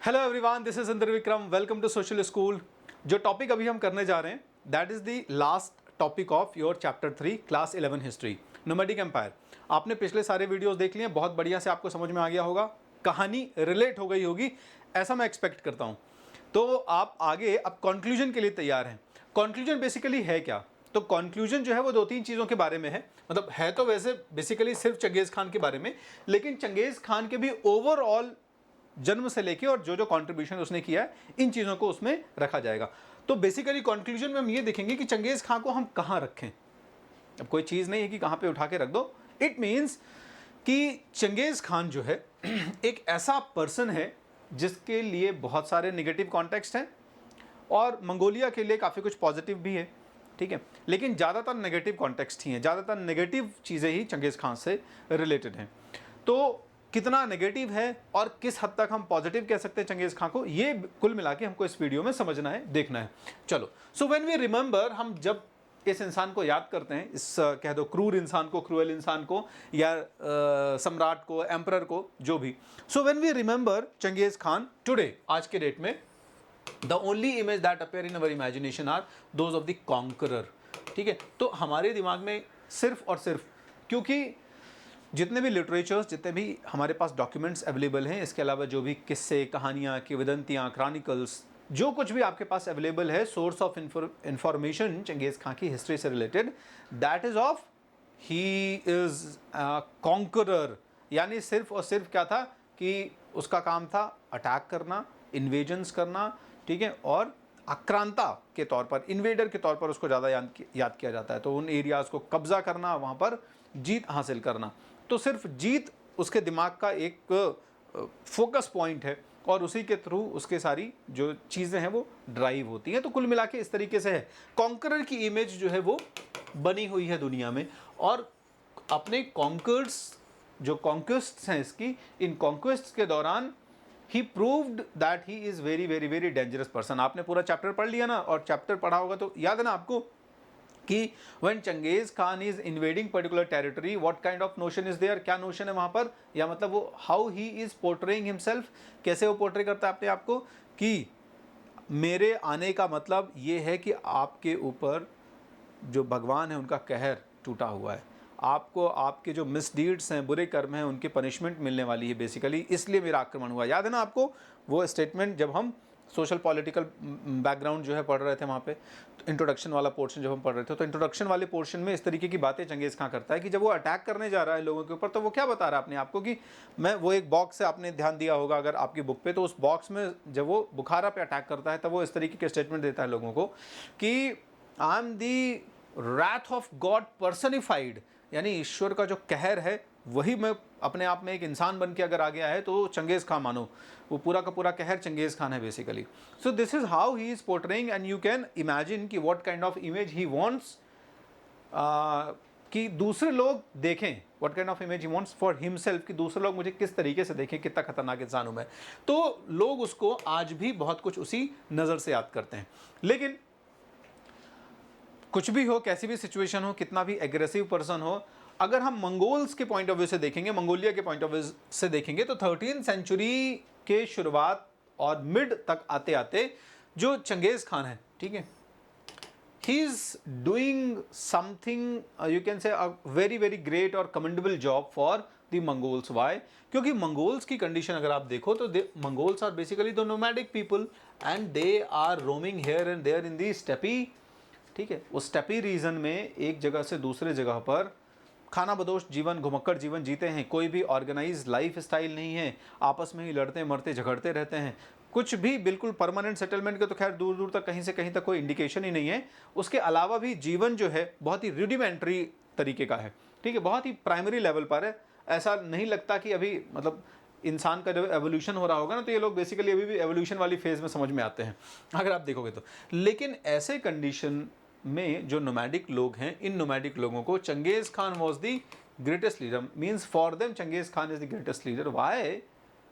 Hello everyone, this is Indra Vikram. Welcome to social school. जो topic अभी हम करने जा रहे हैं that is the last topic of your chapter 3 class 11 history nomadic empire. आपने पिछले सारे वीडियोस देख लिए, बहुत बढ़िया से आपको समझ में आ गया होगा, कहानी रिलेट हो गई होगी, ऐसा मैं एक्सपेक्ट करता हूँ। तो आप आगे अब कंक्लूजन के लिए तैयार हैं। कंक्लूजन बेसिकली है क्या? तो कंक्लूजन जो है वो दो तीन चीज़ों के बारे में है, मतलब है तो वैसे बेसिकली सिर्फ चंगेज़ खान के बारे में, लेकिन चंगेज़ खान के भी ओवरऑल जन्म से लेके और जो जो कंट्रीब्यूशन उसने किया है इन चीज़ों को उसमें रखा जाएगा। तो बेसिकली कंक्लूजन में हम ये देखेंगे कि चंगेज़ खान को हम कहाँ रखें। अब कोई चीज़ नहीं है कि कहाँ पे उठा के रख दो। इट मीन्स कि चंगेज़ खान जो है एक ऐसा पर्सन है जिसके लिए बहुत सारे नेगेटिव कॉन्टेक्स्ट हैं और मंगोलिया के लिए काफ़ी कुछ पॉजिटिव भी है, ठीक है, लेकिन ज़्यादातर नेगेटिव कॉन्टेक्स्ट ही हैं, ज़्यादातर नेगेटिव चीज़ें ही चंगेज़ खान से रिलेटेड हैं। तो कितना नेगेटिव है और किस हद तक हम पॉजिटिव कह सकते हैं चंगेज़ खान को, ये कुल मिला के हमको इस वीडियो में समझना है, देखना है। चलो, सो व्हेन वी रिमेंबर, हम जब इस इंसान को याद करते हैं, इस कह दो क्रूर इंसान को, क्रूएल इंसान को, या सम्राट को, एम्परर को, जो भी। So when we remember Genghis Khan today, आज के डेट में, the only image that appear in our imagination are those of the conqueror. ठीक है, तो हमारे दिमाग में सिर्फ और सिर्फ, क्योंकि जितने भी लिटरेचर्स, जितने भी हमारे पास डॉक्यूमेंट्स अवेलेबल हैं, इसके अलावा जो भी किस्से, कहानियाँ, किंवदंतियाँ, क्रॉनिकल्स, जो कुछ भी आपके पास अवेलेबल है source of information Changez Khan की हिस्ट्री से related, that is of he is conqueror. यानी सिर्फ और सिर्फ क्या था कि उसका काम था अटैक करना, इन्वेजन्स करना, ठीक है, और आक्रांता के तौर पर, इन्वेडर के तौर पर उसको ज़्यादा याद किया जाता है। तो उन एरियाज़ को कब्जा करना, वहाँ पर जीत हासिल करना, तो सिर्फ जीत उसके दिमाग का एक फोकस पॉइंट है और उसी के थ्रू उसके सारी जो चीज़ें हैं वो ड्राइव होती हैं। तो कुल मिला के इस तरीके से है, कॉन्करर की इमेज जो है वो बनी हुई है दुनिया में। और अपने कॉन्कर्स, जो कॉन्क्वेस्ट्स हैं इसकी, इन कॉन्क्वेस्ट्स के दौरान he proved that he is very very very dangerous person. आपने पूरा चैप्टर पढ़ लिया ना, और चैप्टर पढ़ा होगा तो याद है ना आपको कि when Genghis Khan is invading particular territory, what kind of notion is there, क्या नोशन है वहाँ पर, या मतलब वो how he is portraying himself, कैसे वो पोर्ट्रे करता है अपने आप को, कि मेरे आने का मतलब ये है कि आपके ऊपर जो भगवान है उनका कहर टूटा हुआ है, आपको आपके जो मिसडीड्स हैं, बुरे कर्म हैं, उनकी पनिशमेंट मिलने वाली है बेसिकली, इसलिए मेरा आक्रमण हुआ। याद है ना आपको वो स्टेटमेंट, जब हम सोशल पॉलिटिकल बैकग्राउंड जो है पढ़ रहे थे वहाँ पे, तो इंट्रोडक्शन वाला पोर्शन जब हम पढ़ रहे थे, तो इंट्रोडक्शन वाले पोर्शन में इस तरीके की बातें चंगेज़ खान करता है कि जब वो अटैक करने जा रहा है लोगों के ऊपर, तो वो क्या बता रहा है अपने आप को कि मैं, वो एक बॉक्स से आपने ध्यान दिया होगा अगर आपकी बुक पे, तो उस बॉक्स में जब वो बुखारा पे अटैक करता है तब वो इस तरीके के स्टेटमेंट देता है लोगों को कि I am the wrath of God personified, यानी ईश्वर का जो कहर है वही मैं अपने आप में एक इंसान बन के अगर आ गया है, तो चंगेज़ खान मानो, वो पूरा का पूरा कहर चंगेज़ खान है basically. So this is how he is portraying, and you can imagine कि what kind of image he wants, कि दूसरे लोग देखें, what kind of image he wants for himself, कि दूसरे लोग मुझे किस तरीके से देखें, कितना खतरनाक इंसान हूं मैं। तो लोग उसको आज भी बहुत कुछ उसी नज़र से याद करते हैं। लेकिन कुछ भी हो, कैसी भी सिचुएशन हो, कितना भी एग्रेसिव पर्सन हो, अगर हम मंगोल्स के पॉइंट ऑफ व्यू से देखेंगे, मंगोलिया के पॉइंट ऑफ व्यू से देखेंगे, तो 13वीं सेंचुरी के शुरुआत और मिड तक आते आते जो चंगेज़ खान है, ठीक है, he is doing something, you can say a very very great और commendable job for the Mongols. Why? क्योंकि मंगोल्स की कंडीशन अगर आप देखो तो Mongols are basically the nomadic people and they are roaming here and there in the steppe, ठीक है, उस स्टेपी रीजन में एक जगह से दूसरे जगह पर खाना बदोश जीवन, घुमक्कड़ जीवन जीते हैं, कोई भी ऑर्गेनाइज लाइफ स्टाइल नहीं है, आपस में ही लड़ते मरते झगड़ते रहते हैं, कुछ भी बिल्कुल परमानेंट सेटलमेंट के तो खैर दूर दूर तक कहीं से कहीं तक कोई इंडिकेशन ही नहीं है। उसके अलावा भी जीवन जो है बहुत ही रूडिमेंट्री तरीके का है, ठीक है, बहुत ही प्राइमरी लेवल पर है। ऐसा नहीं लगता कि अभी मतलब इंसान का जब एवोल्यूशन हो रहा होगा ना, तो ये लोग बेसिकली अभी भी एवोल्यूशन वाली फेज में समझ में आते हैं अगर आप देखोगे तो। लेकिन ऐसे कंडीशन में जो नोमैडिक लोग हैं, इन नोमैडिक लोगों को Changez Khan was the greatest leader, means for them Changez Khan is the greatest leader. Why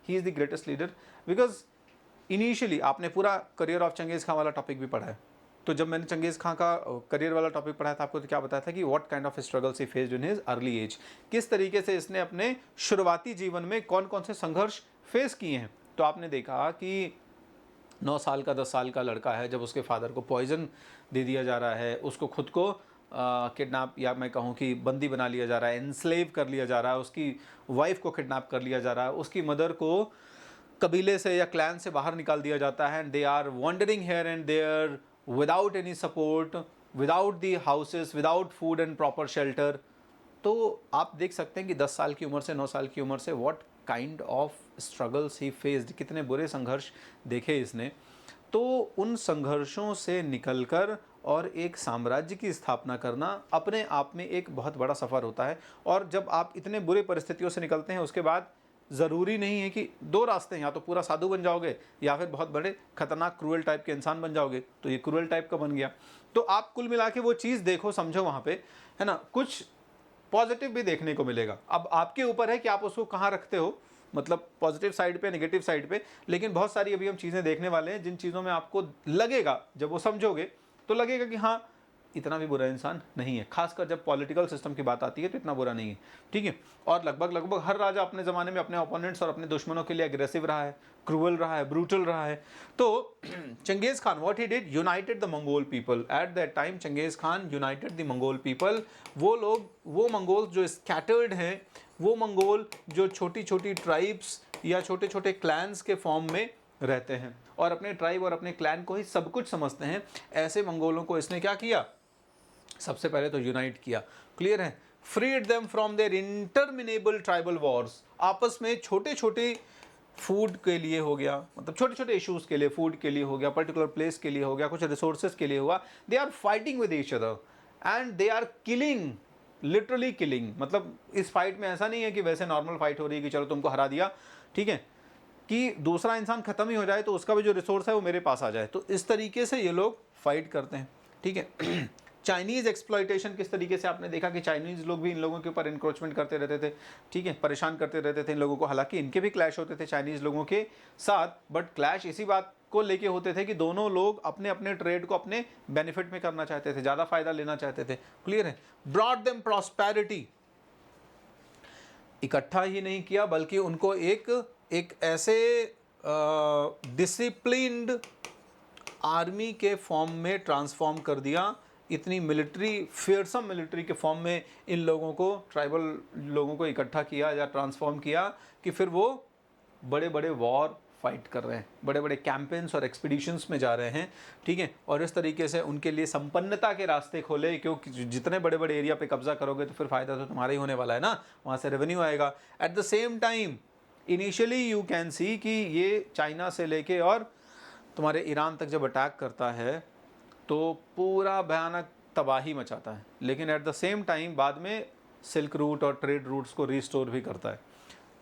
he is the greatest leader? Because initially आपने पूरा करियर ऑफ चंगेज़ खान वाला टॉपिक भी पढ़ा है, तो जब मैंने चंगेज़ खान का करियर वाला टॉपिक पढ़ाया था आपको, तो क्या बताया था कि what kind of struggles he faced in his early age, किस तरीके से इसने अपने शुरुआती जीवन में कौन कौन से संघर्ष फेस किए हैं, तो आपने देखा कि 9 साल का 10 साल का लड़का है, जब उसके फादर को पॉइजन दे दिया जा रहा है, उसको खुद को किडनैप या मैं कहूँ कि बंदी बना लिया जा रहा है, एनस्लेव कर लिया जा रहा है, उसकी वाइफ को किडनैप कर लिया जा रहा है, उसकी मदर को कबीले से या क्लैन से बाहर निकाल दिया जाता है, and they are wandering here and there without any support, without the houses, without food and proper shelter. तो आप देख सकते हैं कि 10 साल की उम्र से 9 साल की उम्र से what kind of struggles he faced, कितने बुरे संघर्ष देखे इसने। तो उन संघर्षों से निकलकर और एक साम्राज्य की स्थापना करना अपने आप में एक बहुत बड़ा सफ़र होता है। और जब आप इतने बुरे परिस्थितियों से निकलते हैं, उसके बाद ज़रूरी नहीं है कि 2 रास्ते हैं, या तो पूरा साधु बन जाओगे या फिर बहुत बड़े खतरनाक क्रूअल टाइप के इंसान बन जाओगे। तो ये क्रूअल टाइप का बन गया। तो आप कुल मिला के वो चीज़ देखो, समझो वहाँ पे, है ना, कुछ पॉजिटिव भी देखने को मिलेगा। अब आपके ऊपर है कि आप उसको कहाँ रखते हो, मतलब पॉजिटिव साइड पे, नेगेटिव साइड पे। लेकिन बहुत सारी अभी हम चीज़ें देखने वाले हैं जिन चीज़ों में आपको लगेगा, जब वो समझोगे तो लगेगा कि हाँ, इतना भी बुरा इंसान नहीं है। खासकर जब पॉलिटिकल सिस्टम की बात आती है तो इतना बुरा नहीं है, ठीक है। और लगभग हर राजा अपने ज़माने में अपने ओपोनेंट्स और अपने दुश्मनों के लिए एग्रेसिव रहा है, क्रूअल रहा है, ब्रूटल रहा है। तो Changez Khan, what he did, United the Mongol people. At that time Changez Khan United the Mongol people. वो लोग, वो मंगोल्स जो स्कैटर्ड हैं, वो मंगोल जो छोटी छोटी ट्राइब्स या छोटे छोटे क्लैंस के फॉर्म में रहते हैं और अपने ट्राइब और अपने क्लैन को ही सब कुछ समझते हैं, ऐसे मंगोलों को इसने क्या किया, सबसे पहले तो यूनाइट किया। क्लियर है। Freed them from their interminable tribal wars. आपस में छोटे छोटे फूड के लिए हो गया, मतलब छोटे छोटे इश्यूज के लिए, फूड के लिए हो गया, पर्टिकुलर प्लेस के लिए हो गया, कुछ रिसोर्सेज के लिए हुआ, they are fighting with each other and they are killing, literally killing. मतलब इस फाइट में ऐसा नहीं है कि वैसे नॉर्मल फाइट हो रही है कि चलो तुमको हरा दिया, ठीक है, कि दूसरा इंसान खत्म ही हो जाए तो उसका भी जो रिसोर्स है वो मेरे पास आ जाए। तो इस तरीके से ये लोग फाइट करते हैं, ठीक है। चाइनीज़ एक्सप्लॉयटेशन किस तरीके से आपने देखा कि चाइनीज़ लोग भी इन लोगों के ऊपर इंक्रोचमेंट करते रहते थे, ठीक है, परेशान करते रहते थे इन लोगों को। हालांकि इनके भी क्लैश होते थे चाइनीज़ लोगों के साथ, बट क्लैश इसी बात को लेके होते थे कि दोनों लोग अपने अपने ट्रेड को अपने बेनिफिट में करना चाहते थे, ज़्यादा फायदा लेना चाहते थे। क्लियर है। ब्रॉट देम प्रॉस्पेरिटी, इकट्ठा ही नहीं किया बल्कि उनको एक ऐसे डिसिप्लिन्ड आर्मी के फॉर्म में ट्रांसफॉर्म कर दिया, इतनी मिलिट्री, फियरसम मिलिट्री के फॉर्म में इन लोगों को, ट्राइबल लोगों को इकट्ठा किया या ट्रांसफॉर्म किया कि फिर वो बड़े बड़े वॉर फाइट कर रहे हैं, बड़े बड़े कैंपेन्स और एक्सपीडिशंस में जा रहे हैं, ठीक है। और इस तरीके से उनके लिए संपन्नता के रास्ते खोले, क्योंकि जितने बड़े बड़े एरिया पे कब्जा करोगे तो फिर फ़ायदा तो तुम्हारा ही होने वाला है ना, वहाँ से रेवेन्यू आएगा। At the same time initially you can see कि ये चाइना से लेके और तुम्हारे ईरान तक जब अटैक करता है तो पूरा भयानक तबाही मचाता है, लेकिन एट द सेम टाइम बाद में सिल्क रूट और ट्रेड रूट्स को रिस्टोर भी करता है,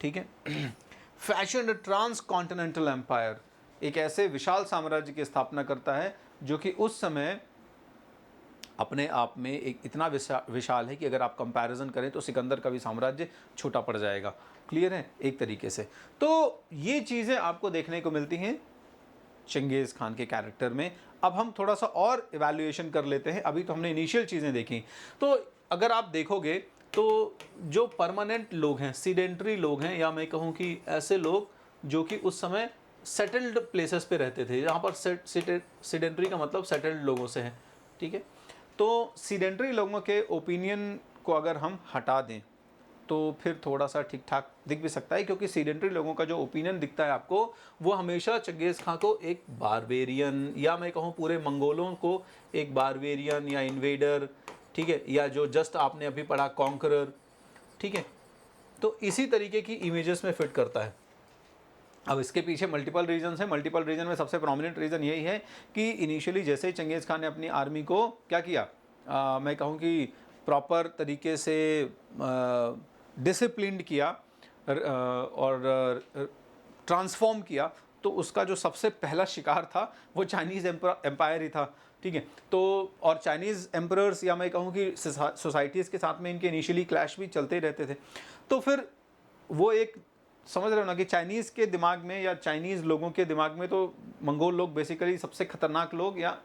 ठीक है। फैशन ट्रांस कॉन्टिनेंटल एम्पायर, एक ऐसे विशाल साम्राज्य की स्थापना करता है जो कि उस समय अपने आप में एक इतना विशाल है कि अगर आप कंपैरिजन करें तो सिकंदर का भी साम्राज्य छोटा पड़ जाएगा। क्लियर है एक तरीके से। तो ये चीज़ें आपको देखने को मिलती हैं चंगेज़ खान के कैरेक्टर में। अब हम थोड़ा सा और इवैल्यूएशन कर लेते हैं। अभी तो हमने इनिशियल चीज़ें देखी, तो अगर आप देखोगे तो जो परमानेंट लोग हैं, सीडेंट्री लोग हैं, या मैं कहूँ कि ऐसे लोग जो कि उस समय सेटल्ड प्लेसेस पे रहते थे, यहाँ पर सीडेंट्री का मतलब सेटल्ड लोगों से है, ठीक है। तो सीडेंट्री लोगों के ओपिनियन को अगर हम हटा दें तो फिर थोड़ा सा ठीक ठाक दिख भी सकता है, क्योंकि सीडेंट्री लोगों का जो ओपिनियन दिखता है आपको, वो हमेशा चंगेज़ खां को एक बारबेरियन, या मैं कहूँ पूरे मंगोलों को एक बारबेरियन या इन्वेडर, ठीक है, या जो जस्ट आपने अभी पढ़ा कॉन्करर, ठीक है, तो इसी तरीके की इमेजेस में फिट करता है। अब इसके पीछे मल्टीपल रीजन हैं। मल्टीपल रीजन में सबसे प्रोमिनेंट रीज़न यही है कि इनिशियली जैसे ही चंगेज़ खान ने अपनी आर्मी को क्या किया, मैं कहूँ कि प्रॉपर तरीके से डिसिप्लिन्ड किया और ट्रांसफॉर्म किया, तो उसका जो सबसे पहला शिकार था वो चाइनीज़ एम्पायर ही था, ठीक है। तो और चाइनीज़ एम्परर्स, या मैं कहूँ कि सोसाइटीज़ के साथ में इनके इनिशियली क्लैश भी चलते ही रहते थे। तो फिर वो एक, समझ रहे हो ना, कि चाइनीज़ के दिमाग में या चाइनीज़ लोगों के दिमाग में तो मंगोल लोग बेसिकली सबसे खतरनाक लोग या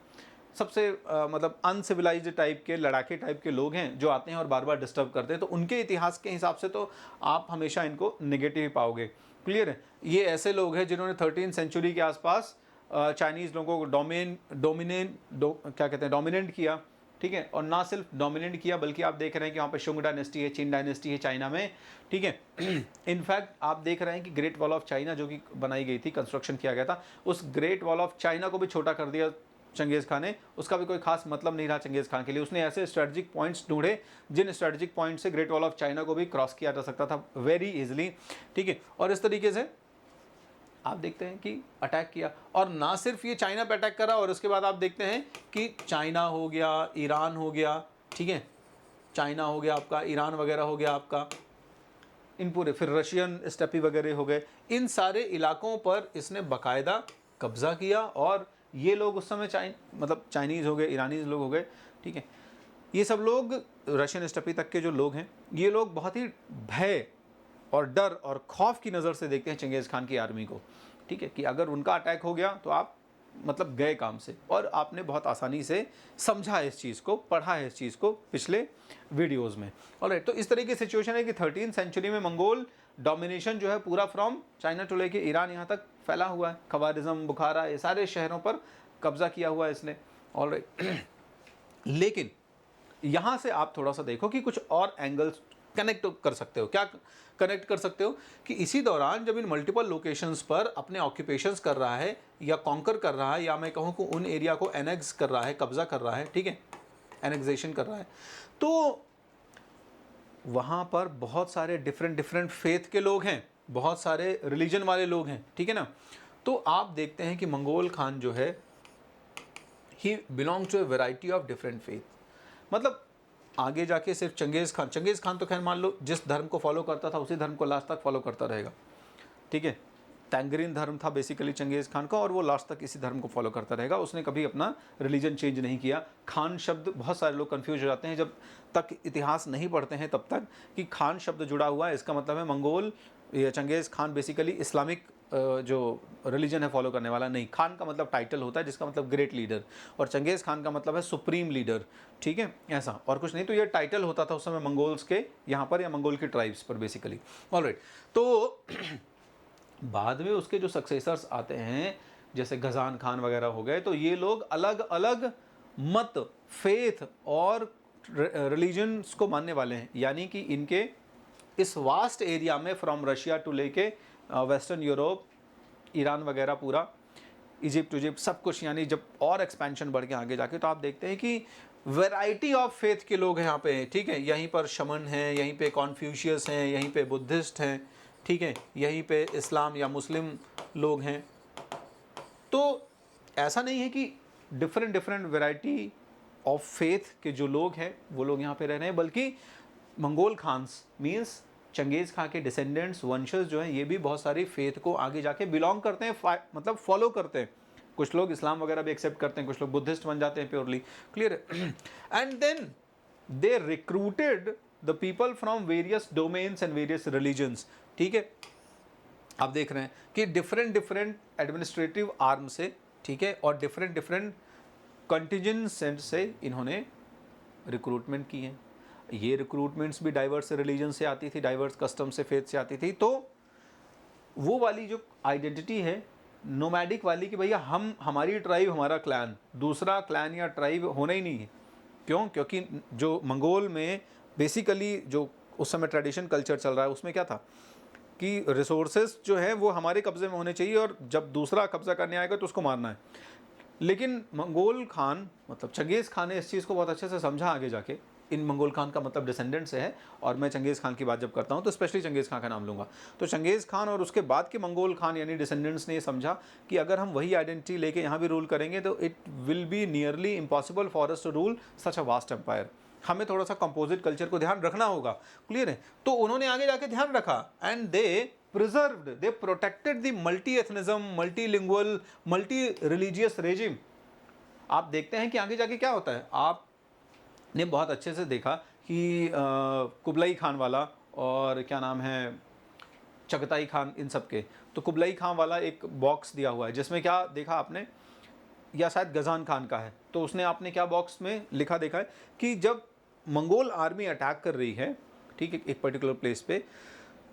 सबसे मतलब अनसिविलाइज्ड टाइप के, लड़ाके टाइप के लोग हैं जो आते हैं और बार बार डिस्टर्ब करते हैं। तो उनके इतिहास के हिसाब से तो आप हमेशा इनको नेगेटिव ही पाओगे। क्लियर है। ये ऐसे लोग हैं जिन्होंने 13th सेंचुरी के आसपास चाइनीज़ लोगों को डोमिनेंट किया, ठीक है। और ना सिर्फ डोमिनेंट किया बल्कि आप देख रहे हैं कि वहाँ पे शुंग डायनेस्टी है, चिन डायनेस्टी है चाइना में, ठीक है। इनफैक्ट आप देख रहे हैं कि ग्रेट वॉल ऑफ चाइना जो कि बनाई गई थी, कंस्ट्रक्शन किया गया था, उस ग्रेट वॉल ऑफ चाइना को भी छोटा कर दिया चंगेज़ खान ने। उसका भी कोई खास मतलब नहीं रहा चंगेज़ खान के लिए। उसने ऐसे स्ट्रेटजिक पॉइंट्स ढूंढे जिन स्ट्रेटजिक पॉइंट से ग्रेट वॉल ऑफ चाइना को भी क्रॉस किया जा सकता था वेरी इजीली, ठीक है। और इस तरीके से आप देखते हैं कि अटैक किया, और ना सिर्फ ये चाइना पे अटैक करा, और उसके बाद आप देखते हैं कि चाइना हो गया, ईरान हो गया, ठीक है, चाइना हो गया आपका, ईरान वगैरह हो गया आपका, इन पूरे, फिर रशियन स्टेपी वगैरह हो गए, इन सारे इलाकों पर इसने बाकायदा कब्जा किया। और ये लोग उस समय चाइनीज़ हो गए, ईरानीज़ लोग हो गए, ठीक है, ये सब लोग रशियन स्टेपी तक के जो लोग हैं, ये लोग बहुत ही भय और डर और खौफ की नज़र से देखते हैं चंगेज़ खान की आर्मी को, ठीक है, कि अगर उनका अटैक हो गया तो आप गए काम से। और आपने बहुत आसानी से समझा इस चीज़ को, पढ़ा है इस चीज़ को पिछले वीडियोस में। ऑलराइट, तो इस तरह की सिचुएशन है कि 13th सेंचुरी में मंगोल डोमिनेशन जो है पूरा फ्रॉम चाइना टू लेके ईरान यहाँ तक फैला हुआ है। खवारिज्म, बुखारा, ये सारे शहरों पर कब्जा किया हुआ है इसने। ऑलराइट, लेकिन यहाँ से आप थोड़ा सा देखो कि कुछ और एंगल्स कनेक्ट कर सकते हो। क्या कनेक्ट कर सकते हो कि इसी दौरान जब इन मल्टीपल लोकेशंस पर अपने ऑक्यूपेशंस कर रहा है या कॉन्कर कर रहा है, या मैं कहूँ कि उन एरिया को एनेक्स कर रहा है, कब्जा कर रहा है, ठीक है, एनेक्सेशन कर रहा है, तो वहाँ पर बहुत सारे डिफरेंट फेथ के लोग हैं, बहुत सारे रिलीजन वाले लोग हैं, ठीक है ना। तो आप देखते हैं कि मंगोल खान जो है, he belong to a variety of different faith. मतलब आगे जाके सिर्फ चंगेज़ खान तो खैर मान लो जिस धर्म को फॉलो करता था उसी धर्म को लास्ट तक फॉलो करता रहेगा, ठीक है। तैंगरीन धर्म था बेसिकली चंगेज़ खान का, और वो लास्ट तक इसी धर्म को फॉलो करता रहेगा। उसने कभी अपना रिलीजन चेंज नहीं किया। खान शब्द, बहुत सारे लोग कंफ्यूज हो जाते हैं जब तक इतिहास नहीं पढ़ते हैं तब तक, कि खान शब्द जुड़ा हुआ है, इसका मतलब है मंगोल या चंगेज़ खान बेसिकली इस्लामिक जो रिलीजन है फॉलो करने वाला नहीं। खान का मतलब टाइटल होता है जिसका मतलब ग्रेट लीडर, और चंगेज़ खान का मतलब है सुप्रीम लीडर, ठीक है, ऐसा और कुछ नहीं। तो ये टाइटल होता था उस समय मंगोल्स के यहाँ पर, या मंगोल के ट्राइब्स पर बेसिकली। ऑलराइट, तो बाद में उसके जो सक्सेसर्स आते हैं जैसे गजान खान वगैरह हो गए, तो ये लोग अलग अलग मत, फेथ और रिलीजन्स को मानने वाले हैं। यानी कि इनके इस वास्ट एरिया में फ्रॉम रशिया टू लेके वेस्टर्न यूरोप, ईरान वगैरह पूरा, इजिप्ट सब कुछ, यानी जब और एक्सपेंशन बढ़ के आगे जाके तो आप देखते हैं कि वैरायटी ऑफ फेथ के लोग हैं यहाँ पे, ठीक है। यहीं पर शमन हैं, यहीं पे कॉन्फ्यूशियस हैं, यहीं पे बुद्धिस्ट हैं, ठीक है, यहीं पे इस्लाम या मुस्लिम लोग हैं। तो ऐसा नहीं है कि डिफरेंट वैरायटी ऑफ फेथ के जो लोग हैं वो लोग यहाँ पे रह रहे हैं, बल्कि मंगोल खान्स मीन्स चंगेज़ खां के डिसेंडेंट्स, वंशज जो हैं, ये भी बहुत सारी फेथ को आगे जाके बिलोंग करते हैं, मतलब फॉलो करते हैं। कुछ लोग इस्लाम वगैरह भी एक्सेप्ट करते हैं, कुछ लोग बुद्धिस्ट बन जाते हैं प्योरली, क्लियर है। And then they recruited the people from various domains and various religions, ठीक है। आप देख रहे हैं कि डिफरेंट एडमिनिस्ट्रेटिव आर्म से, ठीक है, और डिफरेंट कंटिजेंट से इन्होंने रिक्रूटमेंट की है। ये रिक्रूटमेंट्स भी डाइवर्स रिलीजन से आती थी, डाइवर्स कस्टम से, फेथ से आती थी। तो वो वाली जो आइडेंटिटी है नोमैडिक वाली, कि भैया हमारी ट्राइब, हमारा क्लैन, दूसरा क्लैन या ट्राइब होना ही नहीं है। क्यों? क्योंकि जो मंगोल में बेसिकली जो उस समय ट्रेडिशन कल्चर चल रहा है उसमें क्या था कि रिसोर्सेज जो है वो हमारे कब्जे में होने चाहिए, और जब दूसरा कब्जा करने आएगा तो उसको मारना है। लेकिन मंगोल खान मतलब चंगेज़ खान ने इस चीज़ को बहुत अच्छे से समझा आगे जाके। इन मंगोल खान का मतलब डिसेंडेंट से है, और मैं चंगेज़ खान की बात जब करता हूँ तो स्पेशली चंगेज़ खान का नाम लूँगा। तो चंगेज़ खान और उसके बाद के मंगोल खान यानी डिसेंडेंट्स ने ये समझा कि अगर हम वही आइडेंटिटी लेके यहाँ भी रूल करेंगे तो it will be nearly impossible for us to rule such a vast empire. हमें थोड़ा सा कंपोजिट कल्चर को ध्यान रखना होगा, क्लियर है। तो उन्होंने आगे जाके ध्यान रखा, and they preserved, they protected the multi ethnism, multilingual, multi religious regime. आप देखते हैं कि आगे जाके क्या होता है। आपने बहुत अच्छे से देखा कि कुबलाई खान वाला और क्या नाम है चगताई खान, इन सब के, तो कुबलाई खान वाला एक बॉक्स दिया हुआ है जिसमें क्या देखा आपने, या शायद गजान खान का है, तो उसने आपने क्या बॉक्स में लिखा देखा है कि जब मंगोल आर्मी अटैक कर रही है, ठीक है, एक पर्टिकुलर प्लेस पे,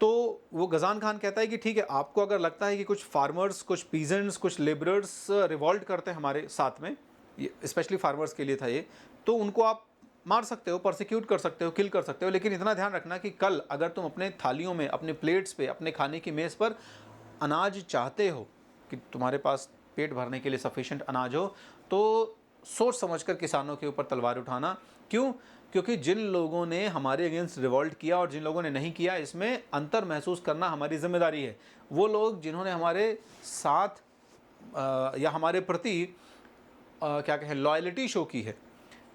तो वो गजान खान कहता है कि ठीक है, आपको अगर लगता है कि कुछ फार्मर्स, कुछ पीजेंट्स, कुछ लेबरर्स रिवॉल्ट करते हैं हमारे साथ में, स्पेशली फार्मर्स के लिए था ये, तो उनको आप मार सकते हो, परसिक्यूट कर सकते हो, किल कर सकते हो, लेकिन इतना ध्यान रखना कि कल अगर तुम अपने थालियों में, अपने प्लेट्स पे, अपने खाने की मेज़ पर अनाज चाहते हो, कि तुम्हारे पास पेट भरने के लिए सफिशिएंट अनाज हो, तो सोच समझकर किसानों के ऊपर तलवार उठाना। क्यों? क्योंकि जिन लोगों ने हमारे अगेंस्ट रिवॉल्ट किया और जिन लोगों ने नहीं किया, इसमें अंतर महसूस करना हमारी जिम्मेदारी है। वो लोग जिन्होंने हमारे साथ या हमारे प्रति क्या कहें, लॉयल्टी शो की है,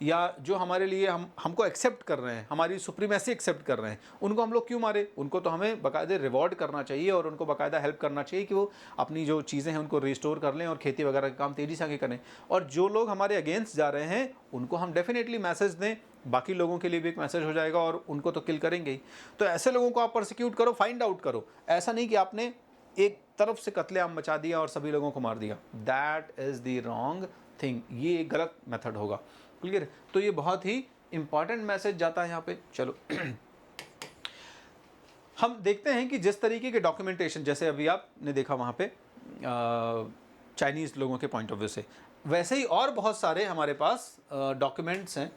या जो हमारे लिए हमको एक्सेप्ट कर रहे हैं, हमारी सुप्रीमेसी एक्सेप्ट कर रहे हैं, उनको हम लोग क्यों मारे? उनको तो हमें बाकायदे रिवॉर्ड करना चाहिए और उनको बाकायदा हेल्प करना चाहिए कि वो अपनी जो चीज़ें हैं उनको रिस्टोर कर लें और खेती वगैरह का काम तेज़ी से आगे करें। और जो लोग हमारे अगेंस्ट जा रहे हैं उनको हम डेफिनेटली मैसेज दें, बाकी लोगों के लिए भी एक मैसेज हो जाएगा और उनको तो किल करेंगे ही। तो ऐसे लोगों को आप परसिक्यूट करो, फाइंड आउट करो। ऐसा नहीं कि आपने एक तरफ से कत्लेआम मचा दिया और सभी लोगों को मार दिया। That is the wrong thing, ये एक गलत मेथड होगा। क्लियर? तो ये बहुत ही इंपॉर्टेंट मैसेज जाता है यहाँ पे। चलो हम देखते हैं कि जिस तरीके के डॉक्यूमेंटेशन, जैसे अभी आपने देखा वहाँ पे चाइनीज़ लोगों के पॉइंट ऑफ व्यू से, वैसे ही और बहुत सारे हमारे पास डॉक्यूमेंट्स हैं,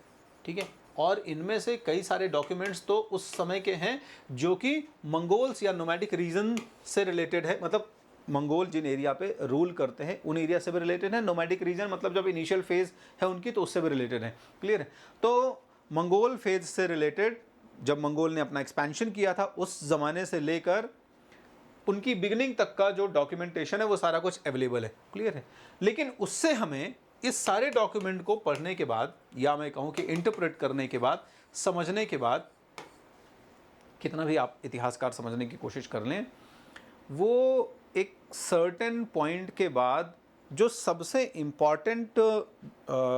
ठीक है। और इनमें से कई सारे डॉक्यूमेंट्स तो उस समय के हैं जो कि मंगोल्स या नोमैडिक रीजन से रिलेटेड है, मतलब मंगोल जिन एरिया पे रूल करते हैं उन एरिया से भी रिलेटेड है। नोमैडिक रीजन मतलब जब इनिशियल फेज़ है उनकी, तो उससे भी रिलेटेड है। क्लियर है? तो मंगोल फेज़ से रिलेटेड, जब मंगोल ने अपना एक्सपेंशन किया था, उस ज़माने से लेकर उनकी बिगिनिंग तक का जो डॉक्यूमेंटेशन है वो सारा कुछ अवेलेबल है। क्लियर है? लेकिन उससे हमें इस सारे डॉक्यूमेंट को पढ़ने के बाद, या मैं कहूँ कि इंटरप्रेट करने के बाद, समझने के बाद, कितना भी आप इतिहासकार समझने की कोशिश कर लें, वो एक सर्टेन पॉइंट के बाद जो सबसे इम्पॉर्टेंट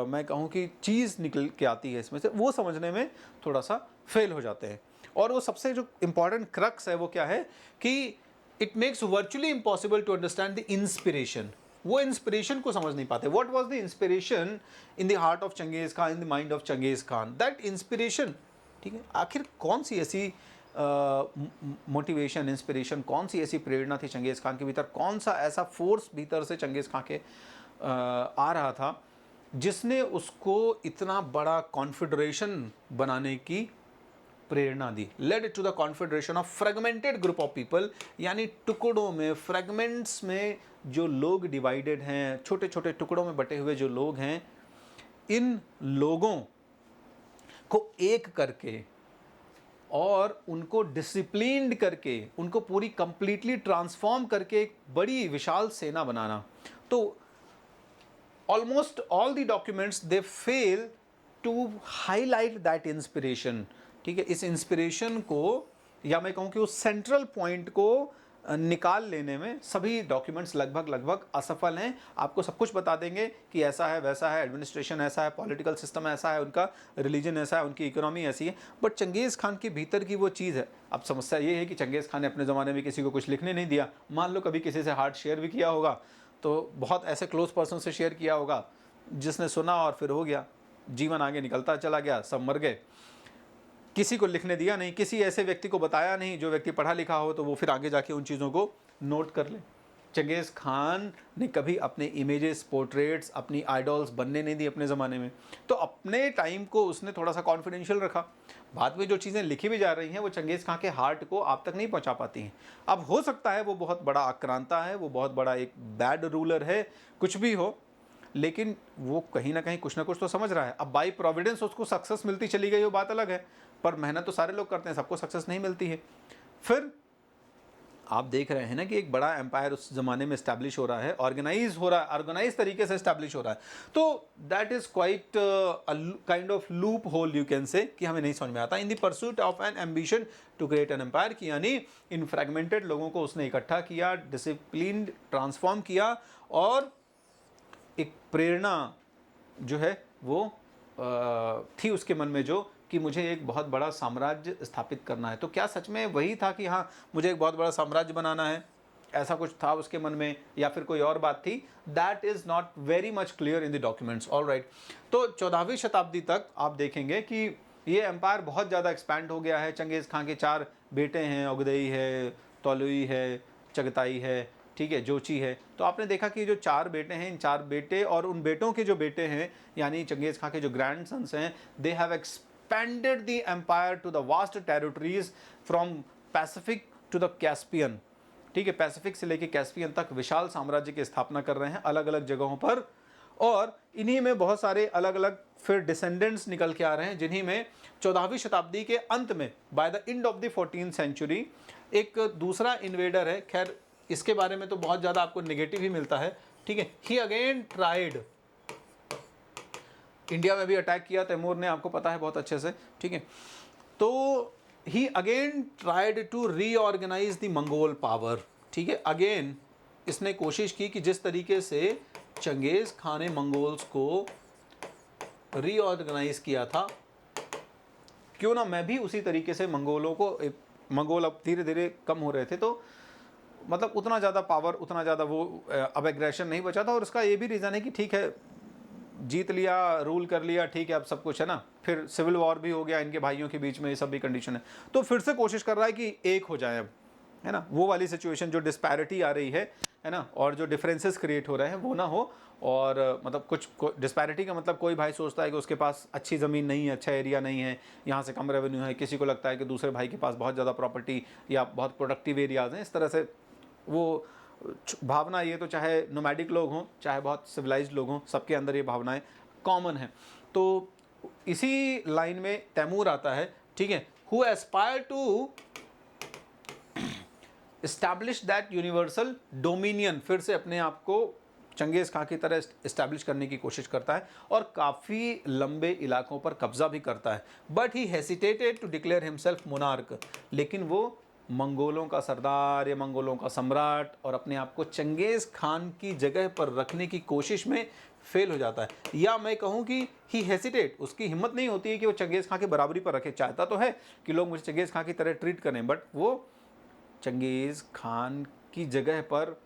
मैं कहूँ कि चीज़ निकल के आती है इसमें से, वो समझने में थोड़ा सा फेल हो जाते हैं। और वो सबसे जो इम्पॉर्टेंट क्रक्स है वो क्या है कि it makes virtually impossible to understand the inspiration. वो इंस्पिरेशन को समझ नहीं पाते। What was the inspiration in the heart of Genghis Khan, in the mind of Genghis Khan, that inspiration. ठीक है, आखिर कौन सी ऐसी मोटिवेशन, इंस्पिरेशन, कौन सी ऐसी प्रेरणा थी चंगेज़ खान के भीतर, कौन सा ऐसा फोर्स भीतर से चंगेज़ खान के आ रहा था जिसने उसको इतना बड़ा कॉन्फेडरेशन बनाने की प्रेरणा दी। Led to the confederation of fragmented group of people, यानी टुकड़ों में, फ्रेगमेंट्स में जो लोग डिवाइडेड हैं, छोटे छोटे टुकड़ों में बटे हुए जो लोग हैं, इन लोगों को एक करके और उनको डिसिप्लिन्ड करके, उनको पूरी कंप्लीटली ट्रांसफॉर्म करके एक बड़ी विशाल सेना बनाना। तो almost all the documents they fail to highlight that inspiration. ठीक है, इस इंस्पिरेशन को, या मैं कहूँ कि उस सेंट्रल पॉइंट को निकाल लेने में सभी डॉक्यूमेंट्स लगभग असफल हैं। आपको सब कुछ बता देंगे कि ऐसा है, वैसा है, एडमिनिस्ट्रेशन ऐसा है, पॉलिटिकल सिस्टम ऐसा है, उनका रिलीजन ऐसा है, उनकी इकोनॉमी ऐसी है, बट चंगेज़ खान के भीतर की वो चीज़ है। अब समस्या ये है कि चंगेज़ खान ने अपने ज़माने में किसी को कुछ लिखने नहीं दिया। मान लो कभी किसी से हार्ट शेयर भी किया होगा तो बहुत ऐसे क्लोज पर्सन से शेयर किया होगा जिसने सुना और फिर हो गया, जीवन आगे निकलता चला गया, सब मर गए। किसी को लिखने दिया नहीं, किसी ऐसे व्यक्ति को बताया नहीं जो व्यक्ति पढ़ा लिखा हो, तो वो फिर आगे जाके उन चीज़ों को नोट कर ले। चंगेज़ खान ने कभी अपने इमेजेस, पोर्ट्रेट्स, अपनी आइडॉल्स बनने नहीं दी अपने ज़माने में, तो अपने टाइम को उसने थोड़ा सा कॉन्फिडेंशियल रखा। बाद में जो चीज़ें लिखी भी जा रही हैं वो चंगेज़ खान के हार्ट को आप तक नहीं पहुंचा पाती हैं। अब हो सकता है वो बहुत बड़ा आक्रांता है, वो बहुत बड़ा एक बैड रूलर है, कुछ भी हो, लेकिन वो कहीं ना कहीं कुछ ना कुछ तो समझ रहा है। अब बाई प्रोविडेंस उसको सक्सेस मिलती चली गई वो बात अलग है, पर मेहनत तो सारे लोग करते हैं, सबको सक्सेस नहीं मिलती है। फिर आप देख रहे हैं ना कि एक बड़ा एम्पायर उस ज़माने में इस्टेब्लिश हो रहा है, ऑर्गेनाइज हो रहा है, ऑर्गेनाइज तरीके से इस्टेब्लिश हो रहा है। तो that is quite kind of loophole you can say, कि हमें नहीं समझ में आता। In the pursuit of an ambition to create an empire, कि यानी इन फ्रेगमेंटेड लोगों को उसने इकट्ठा किया, डिसिप्लिन ट्रांसफॉर्म किया, और एक प्रेरणा जो है वो थी उसके मन में, जो कि मुझे एक बहुत बड़ा साम्राज्य स्थापित करना है। तो क्या सच में वही था कि हाँ मुझे एक बहुत बड़ा साम्राज्य बनाना है, ऐसा कुछ था उसके मन में, या फिर कोई और बात थी? That is not very much clear in the documents. All right, तो 14वीं शताब्दी तक आप देखेंगे कि ये एम्पायर बहुत ज़्यादा एक्सपैंड हो गया है। चंगेज़ खान के 4 बेटे हैं, ओगदेई है, तोलुई है, चगताई है, ठीक है, जोची है। तो आपने देखा कि जो 4 बेटे हैं, इन 4 बेटे और उन बेटों के जो बेटे हैं यानी चंगेज़ खां के जो ग्रैंड सन्स हैं, they have expanded the empire to the vast territories from Pacific to the Caspian, ठीक है, पैसिफिक से लेके कैस्पियन तक विशाल साम्राज्य की स्थापना कर रहे हैं अलग अलग जगहों पर। और इन्हीं में बहुत सारे अलग अलग फिर डिसेंडेंट्स निकल के आ रहे हैं, जिन्हीं में 14वीं शताब्दी के अंत में by the end of the 14th century एक दूसरा इन्वेडर है, खैर इसके बारे में तो बहुत ज़्यादा आपको नेगेटिव ही मिलता है, ठीक है। ही अगेन ट्राइड, इंडिया में भी अटैक किया तैमूर ने, आपको पता है बहुत अच्छे से, ठीक है। तो he again tried to reorganise the Mongol power, ठीक है। अगेन इसने कोशिश की कि जिस तरीके से चंगेज़ खान ने मंगोल्स को रीऑर्गेनाइज किया था, क्यों ना मैं भी उसी तरीके से मंगोलों को, मंगोल अब धीरे धीरे कम हो रहे थे, तो मतलब उतना ज़्यादा पावर, उतना ज़्यादा वो अब एग्रेशन नहीं बचा था। और उसका ये भी रीज़न है कि ठीक है, जीत लिया, रूल कर लिया, ठीक है, अब सब कुछ है ना, फिर सिविल वॉर भी हो गया इनके भाइयों के बीच में, ये सब भी कंडीशन है। तो फिर से कोशिश कर रहा है कि एक हो जाए अब, है ना, वो वाली सिचुएशन जो डिस्पैरिटी आ रही है ना, और जो डिफरेंसेस क्रिएट हो रहे हैं वो ना हो। और मतलब कुछ डिस्पैरिटी का मतलब कोई भाई सोचता है कि उसके पास अच्छी ज़मीन नहीं है, अच्छा एरिया नहीं है, यहाँ से कम रेवेन्यू है, किसी को लगता है कि दूसरे भाई के पास बहुत ज़्यादा प्रॉपर्टी या बहुत प्रोडक्टिव एरियाज़ हैं, इस तरह से वो भावना, ये तो चाहे नोमैडिक लोग हों चाहे बहुत सिविलाइज्ड लोग हों, सबके अंदर ये भावनाएं कॉमन हैं। तो इसी लाइन में तैमूर आता है, ठीक है, who aspire to establish that universal dominion, फिर से अपने आप को चंगेज़ खां की तरह इस्टेब्लिश करने की कोशिश करता है और काफ़ी लंबे इलाकों पर कब्जा भी करता है। But he hesitated to declare himself monarch, लेकिन वो मंगोलों का सरदार या मंगोलों का सम्राट और अपने आप को चंगेज़ खान की जगह पर रखने की कोशिश में फेल हो जाता है। या मैं कहूँ कि ही हेसिटेट, उसकी हिम्मत नहीं होती है कि वो चंगेज़ खान के बराबरी पर रखे। चाहता तो है कि लोग मुझे चंगेज़ खान की तरह ट्रीट करें, बट वो चंगेज़ खान की जगह पर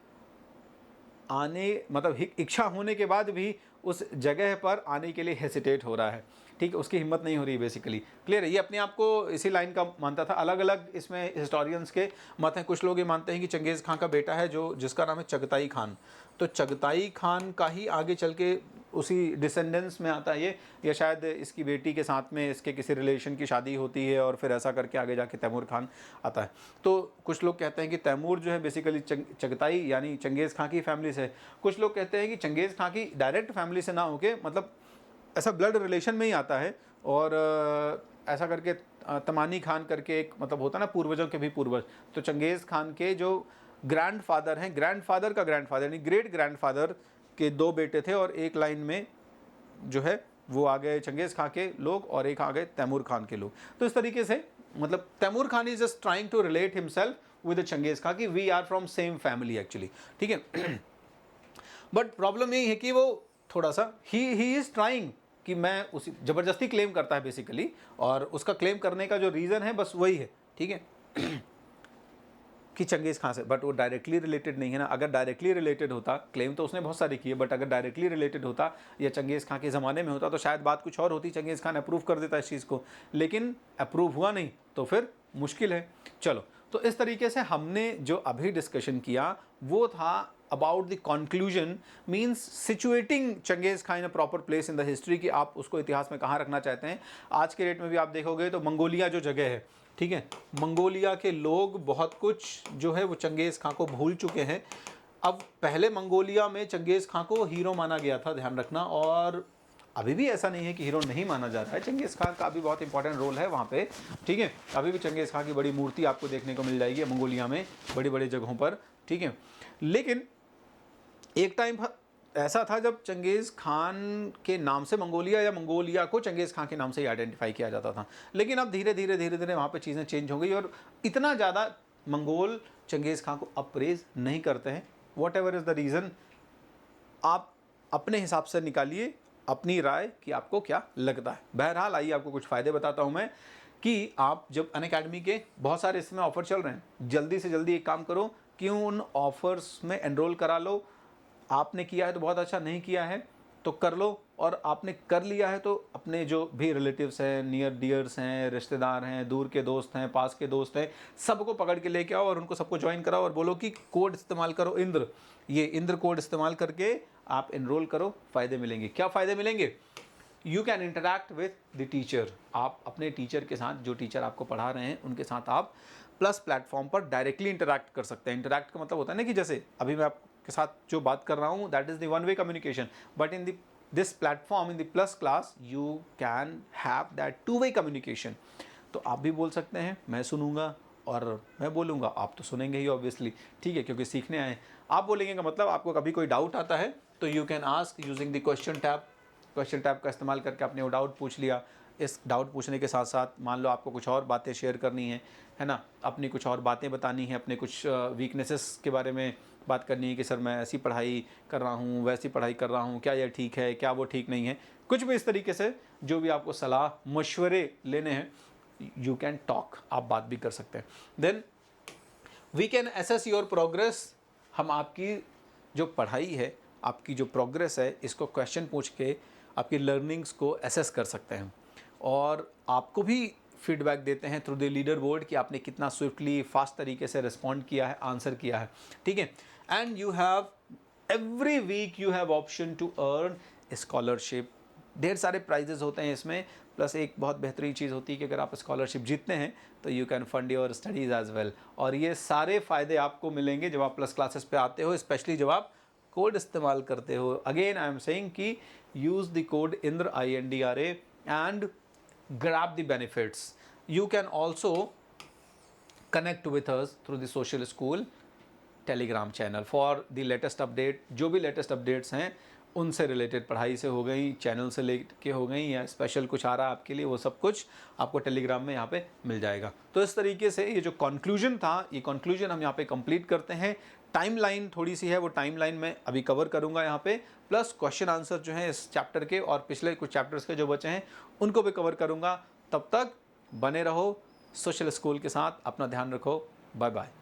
आने, मतलब इच्छा होने के बाद भी उस जगह पर आने के लिए हेसिटेट हो रहा है, ठीक है, उसकी हिम्मत नहीं हो रही बेसिकली। क्लियर है, ये अपने आप को इसी लाइन का मानता था। अलग अलग इसमें हिस्टोरियंस के मत हैं। कुछ लोग ये मानते हैं कि चंगेज़ खान का बेटा है जो जिसका नाम है चगताई खान, तो चगताई खान का ही आगे चल के उसी डिसेंडेंस में आता है ये, या शायद इसकी बेटी के साथ में इसके किसी रिलेशन की शादी होती है और फिर ऐसा करके आगे जाके तैमूर खान आता है। तो कुछ लोग कहते हैं कि तैमूर जो है बेसिकली चगताई यानी चंगेज़ खान की फैमिली से, कुछ लोग कहते हैं कि चंगेज़ खान की डायरेक्ट फैमिली से ना होके मतलब ऐसा ब्लड रिलेशन में ही आता है। और ऐसा करके तमानी खान करके एक मतलब होता है ना, पूर्वजों के भी पूर्वज, तो चंगेज़ खान के जो ग्रैंडफादर हैं, ग्रैंडफादर का ग्रैंडफादर यानी ग्रेट ग्रैंडफादर के 2 बेटे थे, और एक लाइन में जो है वो आ गए चंगेज़ खान के लोग और एक आ गए तैमूर खान के लोग। तो इस तरीके से मतलब Timur Khan is just trying to relate himself with Genghis Khan कि we are from same family actually, ठीक है। बट प्रॉब्लम यही है कि वो थोड़ा सा ही इज़ ट्राइंग कि मैं उसी ज़बरदस्ती क्लेम करता है बेसिकली, और उसका क्लेम करने का जो रीज़न है बस वही है, ठीक है, कि चंगेज़ खान से, बट वो डायरेक्टली रिलेटेड नहीं है ना। अगर डायरेक्टली रिलेटेड होता, क्लेम तो उसने बहुत सारे किए, बट अगर डायरेक्टली रिलेटेड होता या चंगेज़ खान के ज़माने में होता तो शायद बात कुछ और होती, चंगेज़ खान अप्रूव कर देता इस चीज़ को, लेकिन अप्रूव हुआ नहीं तो फिर मुश्किल है। चलो, तो इस तरीके से हमने जो अभी डिस्कशन किया वो था about the conclusion, means situating Changez Khan in a proper place in the history, कि आप उसको इतिहास में कहाँ रखना चाहते हैं। आज के डेट में भी आप देखोगे तो मंगोलिया जो जगह है, ठीक है, मंगोलिया के लोग बहुत कुछ जो है वो चंगेज़ खान को भूल चुके हैं। अब पहले मंगोलिया में चंगेज़ खान को हीरो माना गया था, ध्यान रखना, और अभी भी ऐसा नहीं है कि हीरो नहीं माना जा रहा है। चंगेज़ खान का भी बहुत इंपॉर्टेंट रोल है वहाँ पे, ठीक है। अभी भी चंगेज़ खान की बड़ी मूर्ति आपको देखने को मिल जाएगी मंगोलिया में बड़ी बड़ी जगहों पर, ठीक है। लेकिन एक टाइम ऐसा था जब चंगेज़ खान के नाम से मंगोलिया या मंगोलिया को चंगेज़ खान के नाम से ही आइडेंटिफाई किया जाता था, लेकिन अब धीरे धीरे वहाँ पे चीज़ें चेंज हो गई और इतना ज़्यादा मंगोल चंगेज़ खान को अप्रेज नहीं करते हैं। What ever is the reason, आप अपने हिसाब से निकालिए अपनी राय कि आपको क्या लगता है। बहरहाल आइए आपको कुछ फ़ायदे बताता हूँ मैं, कि आप जब अनअकैडमी के बहुत सारे इसमें ऑफ़र चल रहे हैं, जल्दी से जल्दी एक काम करो कि उन ऑफ़र्स में एनरोल करा लो। आपने किया है तो बहुत अच्छा, नहीं किया है तो कर लो, और आपने कर लिया है तो अपने जो भी रिलेटिव्स हैं, नियर डियर्स हैं, रिश्तेदार हैं, दूर के दोस्त हैं, पास के दोस्त हैं, सबको पकड़ के लेके आओ और उनको सबको ज्वाइन कराओ और बोलो कि कोड इस्तेमाल करो इंद्र, ये इंद्र कोड इस्तेमाल करके आप इनरोल करो, फ़ायदे मिलेंगे। क्या फ़ायदे मिलेंगे? You can interact with the teacher, आप अपने टीचर के साथ, जो टीचर आपको पढ़ा रहे हैं उनके साथ आप प्लस प्लेटफॉर्म पर डायरेक्टली इंटरैक्ट कर सकते हैं। इंटरैक्ट का मतलब होता है ना कि जैसे अभी मैं आपके साथ जो बात कर रहा हूँ that is the one way communication, but in this platform in the plus class you can have that two way communication. तो आप भी बोल सकते हैं, मैं सुनूंगा और मैं बोलूँगा, आप तो सुनेंगे ही ऑब्वियसली, ठीक है, क्योंकि सीखने आए। आप बोलेंगे का मतलब आपको कभी कोई डाउट आता है तो you can ask using the question tab. Question tab का इस्तेमाल करके आपने वो डाउट पूछ लिया। इस डाउट पूछने के साथ साथ मान लो आपको कुछ और बातें शेयर करनी है ना, अपनी कुछ और बातें बतानी है, अपने कुछ वीकनेसेस के बारे में बात करनी है कि सर मैं ऐसी पढ़ाई कर रहा हूँ, वैसी पढ़ाई कर रहा हूँ, क्या यह ठीक है, क्या वो ठीक नहीं है, कुछ भी इस तरीके से जो भी आपको सलाह मशवरे लेने हैं, यू कैन टॉक, आप बात भी कर सकते हैं। Then we can assess your progress, हम आपकी जो पढ़ाई है, आपकी जो प्रोग्रेस है, इसको क्वेश्चन पूछ के आपकी लर्निंग्स को एसेस कर सकते हैं और आपको भी फीडबैक देते हैं थ्रू द लीडर बोर्ड कि आपने कितना स्विफ्टली फास्ट तरीके से रिस्पॉन्ड किया है, आंसर किया है, ठीक है। And you have every week you have option to earn scholarship, ढेर सारे प्राइजेस होते हैं इसमें, प्लस एक बहुत बेहतरीन चीज़ होती है कि अगर आप स्कॉलरशिप जीतते हैं तो you can fund your studies as well. और ये सारे फ़ायदे आपको मिलेंगे जब आप प्लस क्लासेस पे आते हो, स्पेशली जब आप कोड इस्तेमाल करते हो। अगेन आई एम सेइंग कि use the code Indra INDRA and grab the benefits. You can also connect with us through the social school telegram channel for the latest update। जो भी लेटेस्ट अपडेट्स हैं उनसे related, पढ़ाई से हो गई, channel से लेके हो गई, या स्पेशल कुछ आ रहा है आपके लिए, वो सब कुछ आपको टेलीग्राम में यहाँ पे मिल जाएगा। तो इस तरीके से ये जो कंक्लूजन था, ये कंक्लूजन हम यहाँ पे कंप्लीट करते हैं। टाइमलाइन थोड़ी सी है, वो टाइमलाइन मैं अभी कवर करूँगा यहाँ पे, प्लस क्वेश्चन आंसर जो है इस चैप्टर के और पिछले कुछ चैप्टर्स के जो बचे हैं उनको भी कवर करूँगा। तब तक बने रहो सोशल स्कूल के साथ, अपना ध्यान रखो, बाय बाय।